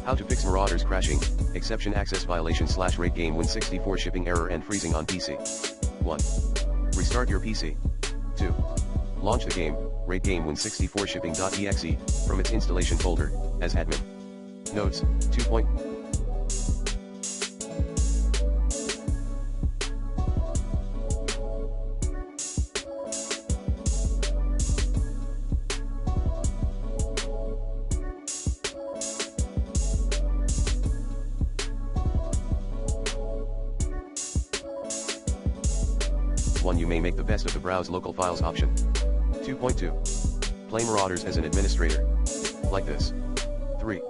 How to fix Marauders crashing, exception access violation / RaidGame Win64 shipping error and freezing on PC. 1. Restart your PC. 2. Launch the game, RaidGame Win64 shipping.exe, from its installation folder, as admin. Notes, 2. 1. You may make the best of the browse local files option. 2.2. Play Marauders as an administrator. Like this. 3.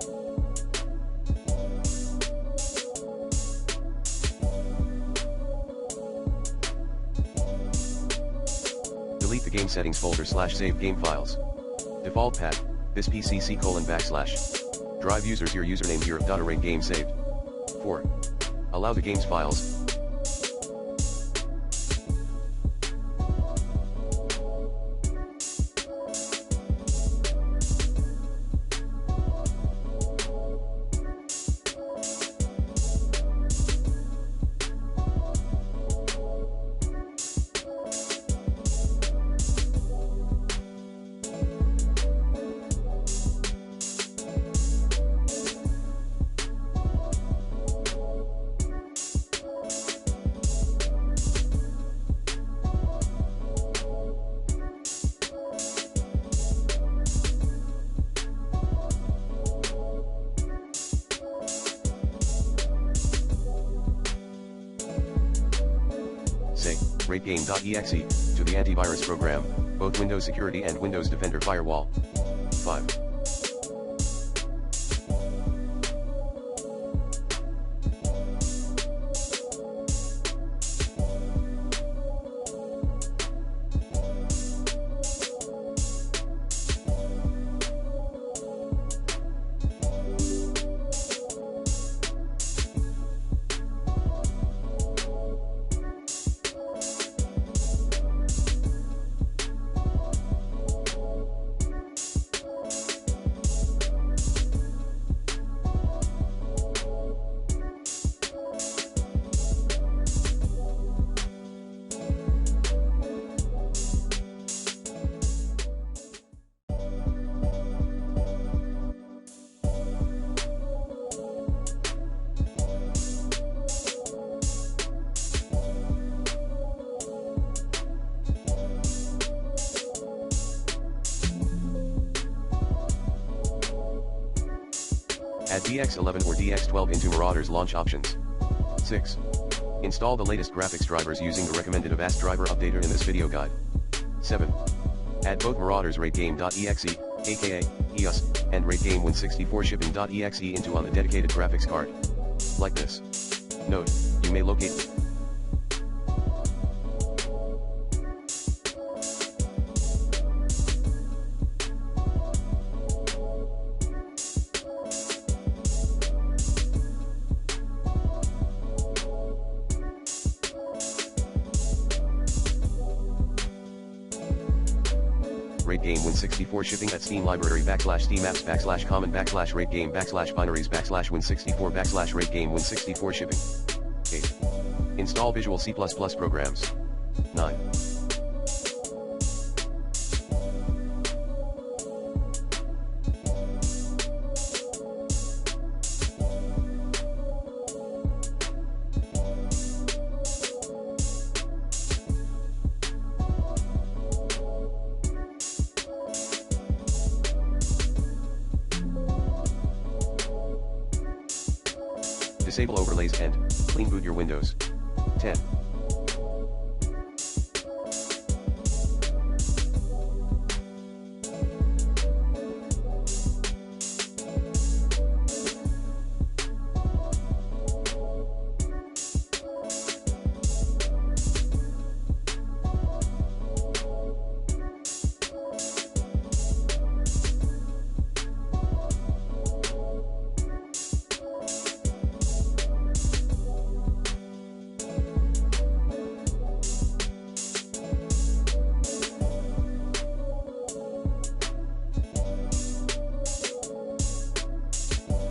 Delete the game settings folder / save game files. Default path, this PC /. Drive users your username here of .RaidGame saved. 4. Allow the game's files. Say, RaidGame.exe, to the antivirus program, both Windows Security and Windows Defender Firewall. 5. Add DX11 or DX12 into Marauders launch options. 6. Install the latest graphics drivers using the recommended Avast driver updater in this video guide. 7. Add both Marauders RaidGame.exe, aka EOS, and RaidGame Win64 shipping.exe into on the dedicated graphics card. Like this. Note, you may locate RaidGame Win64 shipping at Steam library / Steam apps / common / RaidGame / binaries / Win64 / RaidGame Win64 shipping. 8. Install Visual C++ programs. 9. Disable overlays and clean boot your Windows. 10.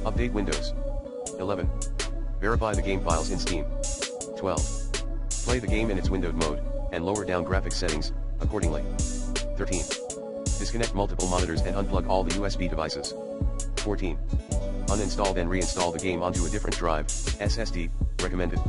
Update Windows. 11. Verify the game files in Steam. 12. Play the game in its windowed mode, and lower down graphics settings, accordingly. 13. Disconnect multiple monitors and unplug all the USB devices. 14. Uninstall then reinstall the game onto a different drive, SSD, recommended.